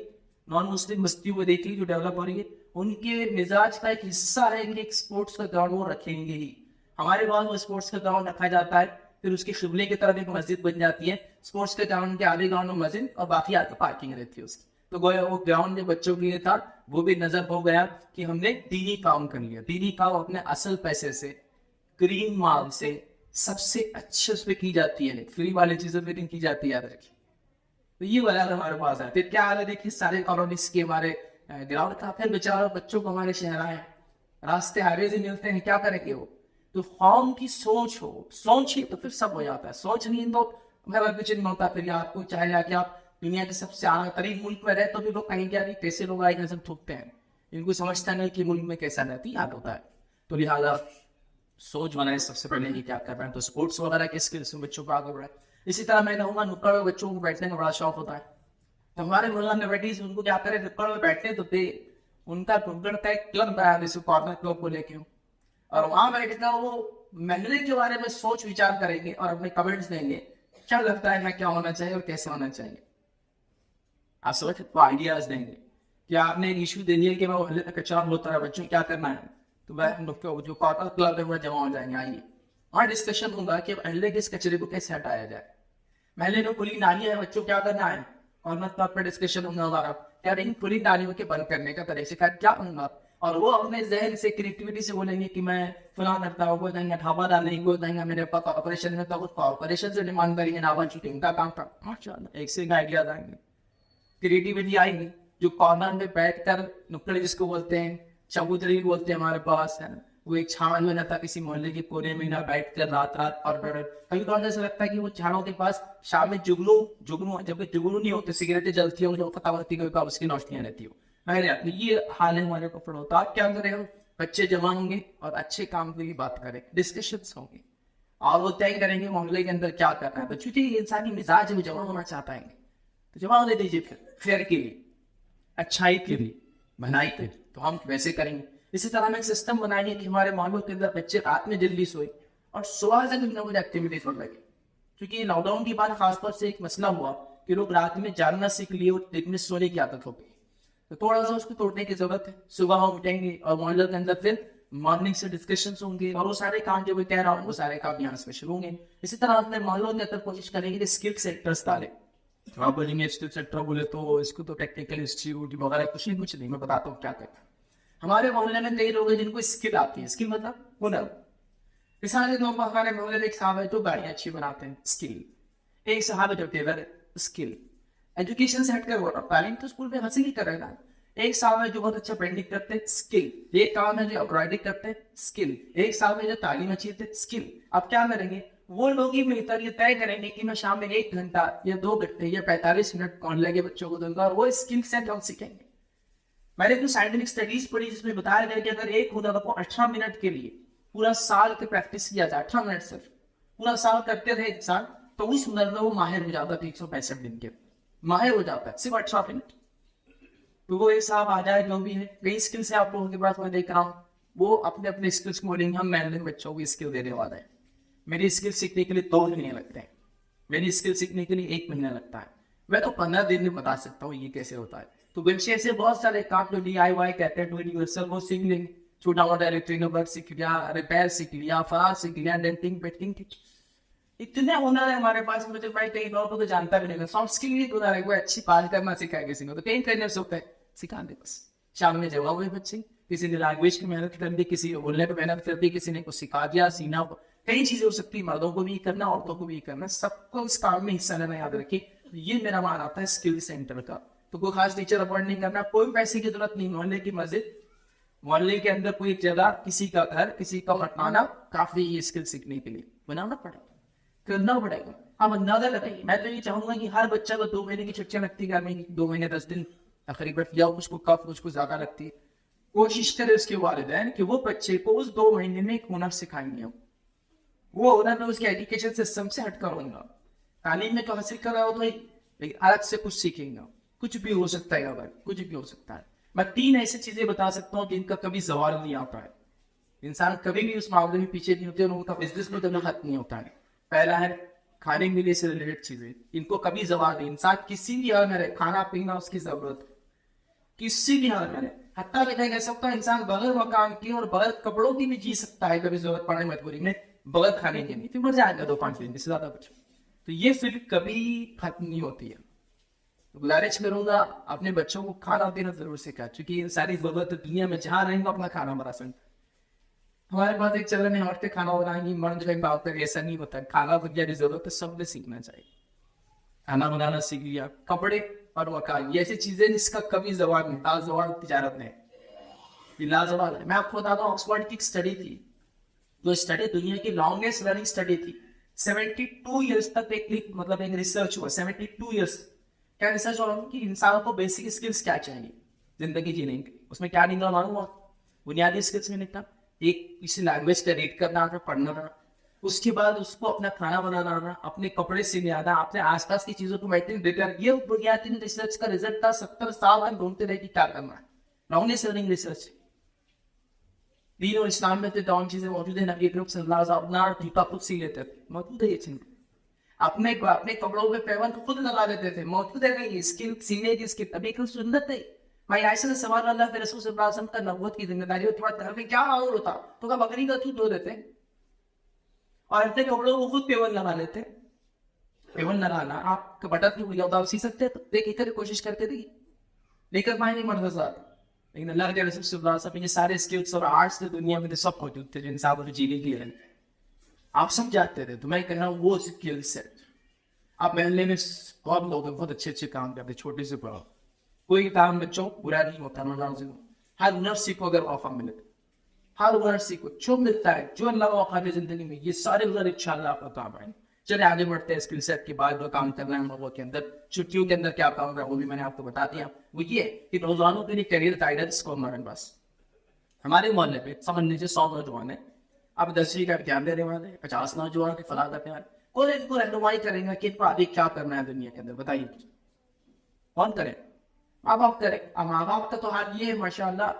نان مسلم بستیوں کو دیکھ لی جو ڈیولپ ہو رہی ہے, ان کے مزاج کا ایک حصہ ہے کہ ایک اسپورٹس کا گراؤنڈ وہ رکھیں گے ہی. ہمارے پاس وہ اسپورٹس کا گراؤنڈ رکھا جاتا ہے, پھر اس کے قبلے کی طرف ایک مسجد بن جاتی ہے. اسپورٹس کے گراؤنڈ کے آدھے گراؤنڈ میں مسجد اور باقی آگے پارکنگ رہتی ہے اس کی. تو گویا وہ گراؤنڈ جو بچوں کے لیے تھا وہ بھی نظر ہو گیا کہ ہم نے دینی کام کر لیا. دینی کام اپنے اصل پیسے سے, گرین مال سے, سب سے اچھے اس پہ کی جاتی ہے, فری والی چیزوں پہ نہیں کی جاتی ہے. تو یہ وجہ ہمارے پاس ہے. پھر کیا حال ہے, دیکھیے سارے کالونیز کے ہمارے گراؤنڈ تھا, پھر بیچاروں بچوں کو ہمارے شہر آئے, راستے ہائیوے سے ملتے ہیں, کیا کریں گے وہ. تو قوم کی سوچ ہو, سوچ ہی تو پھر سب ہو جاتا ہے. سوچ نہیں تو میرا کچھ نہیں ہوتا. پھر آپ کو چاہے کہ آپ دنیا کے سب سے اعلیٰ ترین ملک میں رہے تو بھی لوگ کہیں گے نہیں, کیسے لوگ آئے سب تھوکتے ہیں, ان کو سمجھتا نہیں کہ ملک میں کیسا رہتی یاد ہوتا ہے. تو لہٰذا سوچ بنائے سب سے پہلے کیا کر رہے ہیں. تو اسپورٹس وغیرہ کے اسکلس میں بچوں کو آگے بڑھائے. اسی طرح میں کہوں گا نکڑ میں بچوں کو بیٹھنے کا بڑا شوق ہوتا ہے. تو ہمارے محلہ میں بیٹھی ان کو کیا کرے, نکڑ میں بیٹھتے تو دے ان کا ٹنکڑ کا ایک کلب بنا دے, کارنر کلب کو لے کے, اور وہاں بیٹھ کر وہ محلے کے بارے میں سوچ وچار کریں گے اور اپنے کمنٹس دیں گے, کیا لگتا ہے میں کیا ہونا چاہیے اور کیسے ہونا چاہیے. آپ سمجھ آئیڈیاز دیں گے کہ آپ نے ایک ایشو دے دیا کہ محلے میں کچرا ہوتا ہے, بچوں کیا کرنا ہے, تو جو کارنر کلب ہے وہ جمع ہو جائیں گے. آئیے وہاں ڈسکشن ہوگا کہ محلے کے اس کچرے کو کیسے ہٹایا جائے. محلے میں کھلی نالیاں ہیں, بچوں کیا کرنا ہے, اور مطلب پر ڈسکشن ہوگا ہمارا کیا ان کھلی نالیوں کے بند کرنے کا طریقہ کار کیا ہوگا. اور وہ اپنے ذہن سے کریٹیوٹی سے بولیں گے کہ میں فلاں کرتا ہوں, کوئی کہیں گے ڈھابا ڈالنے, کوئی کہیں گے میرے پاس کارپوریشن میں, تو کارپوریشن سے ڈیمانڈ کریں گے ڈھابا شوٹنگ کا کام تھا. ماشاء اللہ ایک سے ایک آئیڈیاز آئیں گے, کریٹیوٹی آئیں گی. جو کارنر میں بیٹھ کر نکڑ جس کو بولتے ہیں, چبوتری بولتے ہیں ہمارے پاس, وہ ایک چھان میں رہتا کسی محلے کے کونے میں, نہ بیٹھ کر رات اور کبھی تو ایسا لگتا ہے کہ وہ چھانوں کے پاس شام میں جگنو جب جگنو نہیں ہوتے, سگریٹیں جلتی ہوں, جو پتہ ہوتی ہے اس کی نوشیاں رہتی ہوں. یہ حال ہے ہمارے کو. پڑھ ہوتا کیا کریں ہم, بچے جمع ہوں گے اور اچھے کام کی بات کریں, ڈسکشنس ہوں گے, اور وہ طے کریں گے محلے کے اندر کیا کرنا ہے. بچوں کی انسانی مزاج میں جمع ہونا چاہتا ہے, تو جمع ہونے دیجیے پھر خیر کے لیے, اچھائی کے لیے, بھلائی کے لیے, تو ہم ویسے کریں گے. اسی طرح ہم ایک سسٹم بنائیں گے کہ ہمارے محلوں کے اندر بچے رات میں جلدی سوئے اور صبح سے کچھ نہ کچھ ایکٹیویٹیز ہونے لگے. کیونکہ لاک ڈاؤن کے بعد خاص طور سے ایک مسئلہ ہوا کہ لوگ رات میں جاگنا سیکھ لیے اور دن میں سونے کی عادت ہو گئی. تو تھوڑا سا اس کو توڑنے کی ضرورت ہے. صبح ہم اٹھیں گے اور محلوں کے اندر پھر مارننگ سے ڈسکشنس ہوں گے, اور وہ سارے کام جو میں کہہ رہا ہوں وہ سارے کام یہاں سے شروع ہوں گے. اسی طرح اپنے محلوں کے اندر کوشش کریں گے کہ اسکل سیکٹرس ڈالیں. آپ بولیں گے اسکل سیکٹر بولے تو اس کو تو ٹیکنیکل انسٹیٹیوٹ وغیرہ کچھ نہیں, میں بتاتا ہوں کیا کرنا. ہمارے محلے میں کئی لوگ ہیں جن کو اسکل آتی ہے. اسکل مطلب ہنر. مثال کے طور پر ہمارے محلے میں ایک صاحب ہے جو گاڑیاں اچھی بناتے ہیں، اسکل. ایک صاحب ہے جو ٹیلر ہے، اسکل. ایجوکیشن سے ہٹ کر بول رہا ہوں، تعلیم تو اسکول میں حاصل ہی کر رہے ہیں. ایک صاحب ہے جو بہت اچھا پینٹنگ کرتے ہیں، اسکل. ایک کام ہے جو امبرائڈری کرتے ہیں، اسکل. ایک صاحب ہے جو تعلیم اچھی ہے، اسکل. آپ کیا کریں گے؟ وہ لوگ ہی مل کر یہ طے کریں گے کہ میں شام میں 1 گھنٹہ یا 2 گھنٹے یا 45 منٹ آن لائن کے بچوں کو دوں گا، اور وہ اسکل سیٹ ہم سیکھیں گے. میں نے کچھ سائنٹیفک اسٹڈیز پڑھی جس میں بتایا گیا کہ اگر ایک ہنر کو 18 منٹ کے لیے پورا سال کی پریکٹس کیا جائے، 18 منٹ صرف پورا سال کرتے رہے انسان، تو اس ہنر میں وہ ماہر ہو جاتا ہے. 365 دن کے ماہر ہو جاتا ہے صرف 18 منٹ. تو وہ ایک صاحب آ جائے جو بھی ہے، کئی اسکلس ہیں آپ لوگوں کے پاس، میں دیکھ رہا ہوں وہ اپنے اپنے اسکلس کو بولیں گے ہم محلے میں بچوں کو اسکل دینے والا ہے. میری اسکل سیکھنے کے لیے 2 مہینے لگتے ہیں، میری اسکل سیکھنے کے لیے 1 مہینہ لگتا ہے. میں تو 15 دن میں بتا سکتا ہوں یہ کیسے ہوتا ہے. تو بچے سے بہت سارے کام جو DIY کہتے ہیں، ڈو اٹ یور سیلف، وہ سیکھ لیں گے. چھوٹا موٹا الیکٹرک ورک سیکھ لیا، ریپیئر سیکھ لیا، فراغ سیکھ لیا، ڈینٹنگ پیٹنگ. اتنے ہنر ہے ہمارے پاس. مجھے بھائی کئی لوگوں کو تو جانتا بھی نہیں ہے. سافٹ اسکل بھی ہنر ہے، کوئی اچھی بات کرنا سکھائے کسی کو، تو کئی ٹرینرس ہوتے ہیں سکھا دے. بس شام میں جگہ ہوئے بچے، کسی نے لینگویج کی محنت کر دی، کسی نے بولنے پہ محنت کر دی، کسی نے کچھ سکھا دیا، سینا. کئی چیزیں ہو سکتی ہیں، مردوں کو بھی کرنا، عورتوں کو بھی کرنا، سب کو اس کام میں حصہ لینا. یاد رکھیے یہ میرا مان آتا ہے اسکل سینٹر کا. تو کوئی خاص ٹیچر اپوائنٹ نہیں کرنا، کوئی پیسے کی ضرورت نہیں. محلے کی مسجد، محلے کے اندر کوئی جگہ، کسی کا گھر، کسی کا مکانا کافی یہ اسکل سیکھنے کے لیے. بنانا پڑے گا، کرنا پڑے گا. آپ اندازہ لگائیے. میں تو یہ چاہوں گا کہ ہر بچہ کو 2 مہینے کی چھٹیاں لگتی ہے، 2 مہینے 10 دن تقریباً، یا کچھ کو کم کچھ کو زیادہ لگتی ہے. کوشش کرے اس کے والدین کہ وہ بچے کو اس 2 مہینے میں ایک ہنر سکھائیں گے. وہ ہنر میں اس کے ایجوکیشن سسٹم سے ہٹ کر ہوگا. تعلیم میں تو حاصل کر رہا ہو تو لیکن الگ سے کچھ سیکھیں گا. کچھ بھی ہو سکتا ہے بھائی، کچھ بھی ہو سکتا ہے. میں 3 ایسی چیزیں بتا سکتا ہوں جن کا کبھی زوال نہیں آتا ہے. انسان کبھی بھی اس معاملے میں پیچھے نہیں ہوتے، اور ان کا بزنس میں کبھی ختم نہیں ہوتا ہے. پہلا ہے کھانے پینے سے ریلیٹڈ چیزیں، ان کو کبھی زوال نہیں. انسان کسی بھی حال میں رہے، کھانا پینا اس کی ضرورت، کسی بھی حال میں رہے. حتیٰ کہ کہہ سکتا ہے انسان بغیر مکان کے اور بغیر کپڑوں کی بھی جی سکتا ہے کبھی ضرورت پڑے مجبوری میں، بغیر کھانے کے بھی. پھر مر جائے گا 2-5 دن سے زیادہ کچھ. تو یہ پھر کبھی ختم نہیں ہوتی ہے. گزارش کروں گا اپنے بچوں کو کھانا پینا ضرور سکھا، چونکہ یہ ساری ضرورت دنیا میں جہاں رہیں گے اپنا کھانا بنا سکتے. ہمارے پاس ایک چلن ہے، عورتیں کھانا بنائیں گی، مرد جو بات کر، ایسا نہیں ہوتا. کھانا بنانے کی ضرورت ہے، سب نے سیکھنا چاہیے. کھانا بنانا سیکھ لیا، کپڑے اور مکان، یہ ایسی چیزیں جس کا کبھی زوال نہیں. لازوال تجارت میں لازوال ہے. میں آپ کو بتاتا ہوں، آکسفورڈ کی ایک اسٹڈی تھی، جو اسٹڈی دنیا کی لانگیسٹ رننگ اسٹڈی تھی. 72 ایئرس تک ایک مطلب ایک ریسرچ ہوا. 72 ایئرس کیا ریسرچ ہو رہا ہے کہ انسانوں کو بیسک اسکلس کیا چاہیے زندگی جینے کے. اس میں کیا نکلا معلوم ہوا؟ بنیادی اسکلس میں نکلا ایک کسی لینگویج کا ریڈ کرنا آنا، پڑھنا آنا. اس کے بعد اس کو اپنا کھانا بنانا آنا، اپنے کپڑے سینے آنا، اپنے آس پاس کی چیزوں کو مینٹین دیتا. یہ بنیادی ریسرچ کا رزلٹ تھا. 70 سال ہم ڈھونڈتے رہے کہ کیا کرنا ہے. Longest running research. دین اور اسلام میں تمام چیزیں موجود ہیں. نبی اکرم صلی اللہ علیہ وسلم اپنا جوتا خود سی لیتے تھے، موجود ہے یہ چیز. اپنے کپڑوں پہ پیوند خود لگا لیتے تھے، موجود ہے. یہ اسکل سینے کی اسکل ابھی ایک سنت ہے. بھائی عائشہ سے سوال اللہ کے رسول صلی اللہ علیہ وسلم کا نبوت کی ذمہ داری ہوتی ہے، گھر میں کیا معمول ہوتا تو کیا بکری کا دودھ دھو دیتے اور اپنے کپڑوں کو خود پیوند لگا لیتے. پیوند لگانا آپ کا بٹن بھی ہوتا سی سکتے تو دیکھ کر کوشش کرتے تھے، لیکن ماں نہیں مرد ساتھ. لیکن اللہ کے رسول صلی اللہ علیہ وسلم یہ سارے اسکلس اور آرٹس دنیا میں سب موجود تھے جو انسان کو جینے کے لیے آپ سب جانتے تھے. تو میں کہہ رہا ہوں وہ اسکل سیٹ. آپ محلے میں بہت لوگ ہیں بہت اچھے اچھے کام کرتے، چھوٹے سے بڑا. کوئی کام بچوں برا نہیں ہوتا. ہر ہنر سیکھو اگر موقع ملے، ہر ہنر سیکھو جو ملتا ہے، جو اللہ موقع دے زندگی میں. یہ سارے ہنر انشاءاللہ آپ کو کام آئیں. چلے آگے بڑھتے ہیں. اسکل سیٹ کے بعد جو کام کرنا ہے ہم لوگوں کے اندر، چھٹیوں کے اندر کیا کام ہے وہ بھی میں نے آپ کو بتا دیا. وہ یہ ہے کہ نوجوانوں کے لیے کیریئر گائیڈنس کو ہمارے پاس ہمارے محلے پہ سمجھ لیجیے 100 نوجوان ہیں. اب 10ویں کا امتحان دینے والے 50 نوجوان کی فلاح کرنے والے. کون ان کو رہنمائی کریں گا کہ ان کو آگے کیا کرنا ہے دنیا کے اندر؟ بتائیے کون کرے؟ ماں باپ کرے. اب ماں باپ کا تو حال یہ ہے ماشاء اللہ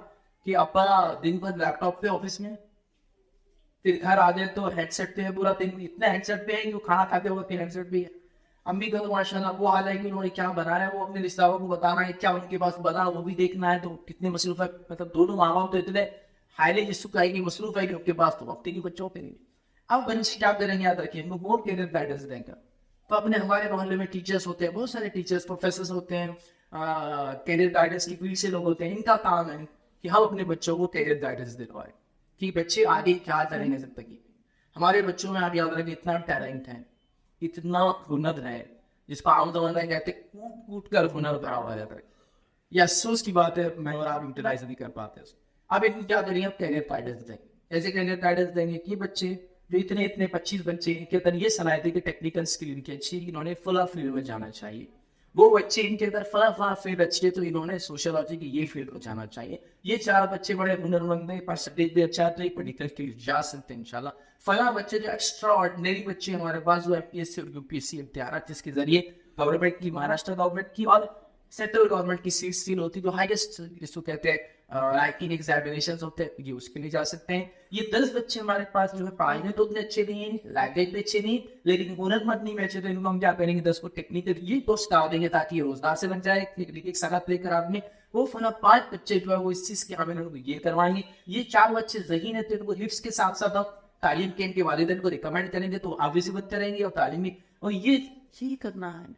کہ ابا دن بھر لیپ ٹاپ پہ آفس میں، پھر گھر آ جائے تو ہیڈ سیٹ پہ ہے پورا دن. اتنا ہیڈ سیٹ پہ ہے کہ کھانا کھاتے ہوئے پھر ہیڈ سیٹ بھی ہے. امی کا تو ماشاء اللہ وہ حال ہے کہ انہوں نے کیا بنایا وہ اپنے رشتہ داروں کو بتانا ہے، کیا ان کے پاس بنا وہ بھی دیکھنا ہے. تو کتنے مصروف ہے، مطلب دونوں ماں باپ تو اتنے ہائیلی جس کو آئے گی مصروف ہے کہ ان کے پاس تو وقت ہی نہیں بچوں پہ نہیں. اب بچے کیا کریں گے؟ یاد رکھیے ان کو وہ کیریئر گائیڈنس دیں گا. تو اپنے ہمارے محلے میں ٹیچرس ہوتے ہیں، بہت سارے ٹیچرس پروفیسرس ہوتے ہیں، کیریئر گائیڈنس کی فیلڈ سے لوگ ہوتے ہیں. ان کا کام ہے کہ ہم اپنے بچوں کو کیریئر گائیڈنس دلوائیں کہ بچے آگے کیا کریں گے زندگی. ہمارے بچوں میں آپ یاد رکھیں اتنا ٹیلنٹ ہے, اتنا ہنر ہے, جس کو عام زمانہ میں کہتے ہیں کوٹ کوٹ کر ہنر بڑا ہوا جاتا ہے. یہ افسوس کی بات ہے میں اور آپ یوٹیلائز نہیں کر پاتے. اب ان کیا کریں, اب کیریئر گائیڈنس دیں گے, ایسے کیریئر گائیڈنس دیں گے کہ بچے جو اتنے 25 بچے ان کے اندر یہ صلاحیت ہے کہ ٹیکنیکل اسکل ان کی اچھی ہے, انہوں نے فلاں فیلڈ میں جانا چاہیے. وہ بچے ان کے اندر فلاں فیلڈ اچھی ہے تو انہوں نے سوشولوجی کی یہ فیلڈ کو جانا چاہیے. یہ 4 بچے بڑے ہنر مند ہیں, پرسنٹیج بھی اچھا ہے, میڈیکل کے جا سکتے ہیں انشاءاللہ. فلاں بچے جو ایکسٹرا آرڈنری بچے ہمارے پاس جو MPSC اور UPSC امتحانات جس کے ذریعے گورنمنٹ کی, مہاراشٹر گورنمنٹ کی اور سینٹرل گورنمنٹ کی سیٹس فیل ہوتی ہے, جو ہائیسٹ جس کو کہتے ہیں رینکنگ ایگزامینیشنز ہوتے ہیں, یہ اس کے لیے جا سکتے ہیں. یہ 10 بچے ہمارے پاس جو ہے پڑھائی میں تو اتنے اچھے نہیں ہیں, لینگویج بھی اچھے نہیں, لیکن ہنر مند نہیں بیچے, تو ان کو ہم کیا کریں گے 10 کو ٹیکنیکل یہ تو سکھا دیں گے تاکہ یہ روزگار سے بن جائے. ایک صنعت لے کر آپ نے وہ 5 بچے جو ہے وہ اس چیز کے ہمیں یہ کروائیں گے. یہ 4 بچے ذہین ہیں تو ان کو حفظ کے ساتھ ساتھ ہم تعلیم کے ان کے والدین کو ریکمینڈ کریں گے تو آگے سے بچتے رہیں گے, اور تعلیمی اور یہ کرنا ہے.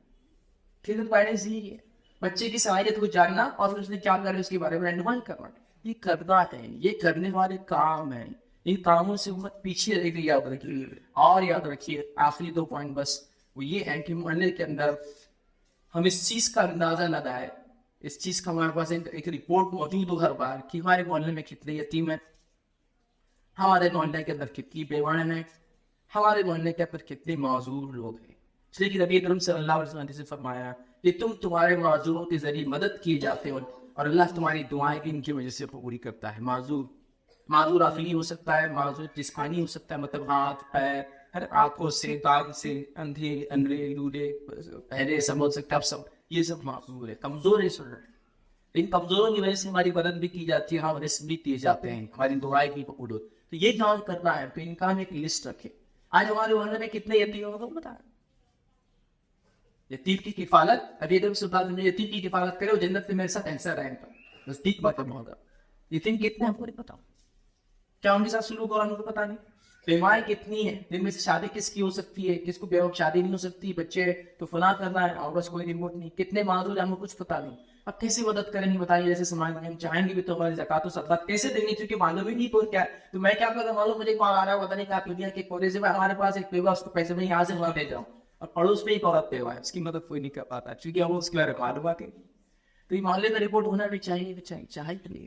پھر گائیڈنس یہ ہے بچے کی صلاحیت کو جاننا اور پھر اس نے کیا کرنا اس کے بارے میں رہنمائی کرنا. یہ کرنا ہے, یہ کرنے والے کام ہیں. ان کاموں سے امت پیچھے رہ گئی, یاد رکھیے. اور یاد رکھیے آخری 2 پوائنٹ بس وہ یہ ہے کہ محلے کے اندر ہم اس چیز کا اندازہ لگائے, اس چیز کا ہمارے پاس ایک رپورٹ موجود ہو ہر بار کہ ہمارے محلے میں کتنے یتیم ہیں, ہمارے محلے کے اندر کتنی بیوان ہیں, ہمارے محلے کے اندر کتنے معذور لوگ ہیں. اس لیے کہ نبی اکرم صلی اللہ علیہ وسلم نے فرمایا کہ تمہارے معذوروں کے ذریعے مدد کیے جاتے ہو اور اللہ تمہاری دعائیں بھی ان کی وجہ سے پوری کرتا ہے. معذور عقلی ہو سکتا ہے, معذور جسمانی ہو سکتا ہے, مطلب ہاتھ پیر آنکھوں سے, کان سے, اندھے لوڑے پہلے سب ہو سکتا ہے, سب یہ سب معذور ہے, کمزور ہے. سن ان کمزوروں کی وجہ سے ہماری مدد بھی کی جاتی ہے, ہمارے رزق بھی دیے جاتے ہیں, ہماری دعائیں بھی قبول ہوتی. تو یہ کام کرنا ہے تو ان کا ایک لسٹ رکھے. آج ہمارے محلے میں کتنے یتیم کو بتائیں. یتیم کی کفالت, ابھی اگر یتیم کی کفالت کرے وہ جنت میں میرے ساتھ ایسا رہے گا, نزدیک بات ہوگا. یتیم کتنے آپ کو نہیں پتا, کیا ان کے ساتھ سلوک اور ان کو پتا نہیں. بیماری کتنی ہے, جن میں سے شادی کس کی ہو سکتی ہے, کس کو بے وقت شادی نہیں ہو سکتی, بچے تو فلاں کرنا ہے اور بس کوئی رپورٹ نہیں. کتنے معذور ہم کو کچھ پتا نہیں. اب کیسے مدد کریں گے بتائیے. جیسے سماج میں ہم چاہیں گے بھی تو ہماری زکات و صدقات کیسے دیں گے, کیونکہ معلوم ہی نہیں تو کیا. تو میں کیا کروں, معلوم مجھے کال آ رہا ہے, پتا نہیں کیا دنیا کے کونے سے ہمارے پاس ایک بیوہ, اس کو پیسے میں یہاں سے وہاں بھیج جاؤں, اور پڑوس میں ایک عورت بیوہ ہے, اس کی مدد کوئی نہیں کر پاتا کیونکہ ہم اس کے بارے میں معلومات ہے. تو یہ محلے میں رپورٹ ہونا بھی چاہیے.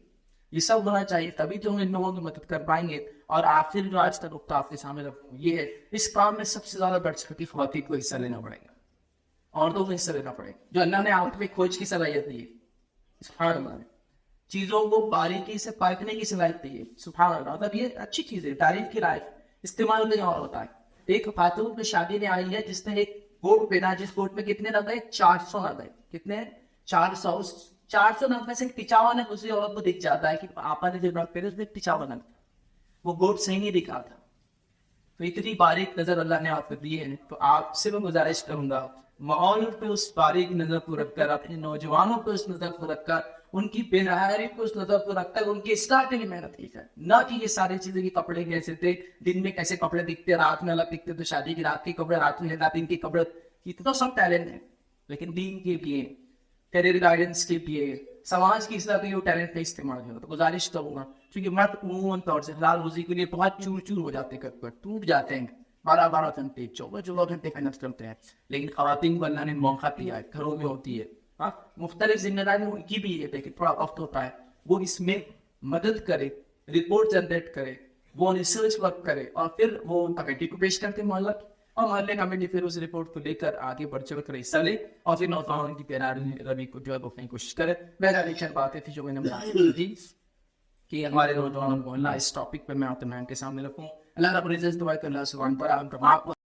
یہ سب ہونا چاہیے, تبھی تو ہم ان لوگوں کی مدد کر پائیں گے. اور آخر جو آج کا نقطہ آپ کے سامنے رکھوں یہ ہے, اس کام میں سب سے زیادہ بڑھ چڑھ کے خواتین کو حصہ لینا پڑے گا, عورتوں کو حصہ لینا پڑے گا. جو اللہ نے آپ میں کھوج کی صلاحیت دی ہے, سبحان اللہ, چیزوں کو باریکی سے پرکھنے کی صلاحیت دی ہے, سبحان اللہ. مطلب یہ اچھی چیز ہے, تعریف کی لائق, استعمال ہونے اور ہوتا ہے. ایک خاتون میں شادی میں آئی ہے جس نے ایک گوٹ پہنا, جس گوٹ میں کتنے نگ ہے, 400 نگ ہے. کتنے 400 نگ میں سے 55 نگ اسی عورت کو دکھ جاتا ہے کہ آپا نے جو نگ پہنے اس میں 55 نگ, وہ گوٹ صحیح نہیں دکھا تھا. تو اتنی باریک نظر اللہ نے آپ کو دی ہے. تو آپ سے میں گزارش کروں گا ماحول پہ اس باریک نظر کو رکھ کر, اپنے نوجوانوں پہ اس نظر کو رکھ کر, ان کی بے رحمی کو اس نظر کو رکھ کر ان کی اصلاح کے لیے محنت کی جائے. نہ کہ یہ ساری چیزیں کی کپڑے کیسے تھے, دن میں کیسے کپڑے دکھتے, رات میں الگ دکھتے, تو شادی کی رات کے کپڑے رات میں, دن کے کپڑے, اتنا سب ٹیلنٹ ہے. لیکن دین کے لیے, کیریئر گائیڈنس کے لیے, سماج کی اصلاح کے لیے وہ ٹیلنٹ کا استعمال ہوگا. تو گزارش کروں گا, کیونکہ مرد عموماً طور سے حلال روزی کے لیے بہت چور ہو جاتے ہیں, ٹوٹ جاتے ہیں, 12 گھنٹے 14 گھنٹے محنت کرتے ہیں. لیکن خواتین کو اللہ نے موقع دیا ہے, گھروں میں ہوتی ہے, مختلف ذمہ داری ان کی بھی ہے, لیکن تھوڑا وقت ہوتا ہے, وہ اس میں مدد کرے, رپورٹ جنریٹ کرے, وہ ریسرچ ورک کرے, اور پھر وہ کمیٹی کو پیش کرتے محلہ کی, اور محلے کمیٹی پھر اس رپورٹ کو لے کر آگے بڑھ چڑھ کر حصہ لے, اور پھر نوجوانوں کی پیروی کو جو ہے روکنے کی کوشش کرے. میرا ریشن باتیں تھی جو میں نے بتائی کہ ہمارے نوجوانوں کو اللہ اس ٹاپک پہ میں آپ کے سامنے رکھوں. اللہ رب العزت دعا کہ اللہ سبحانہ و تعالیٰ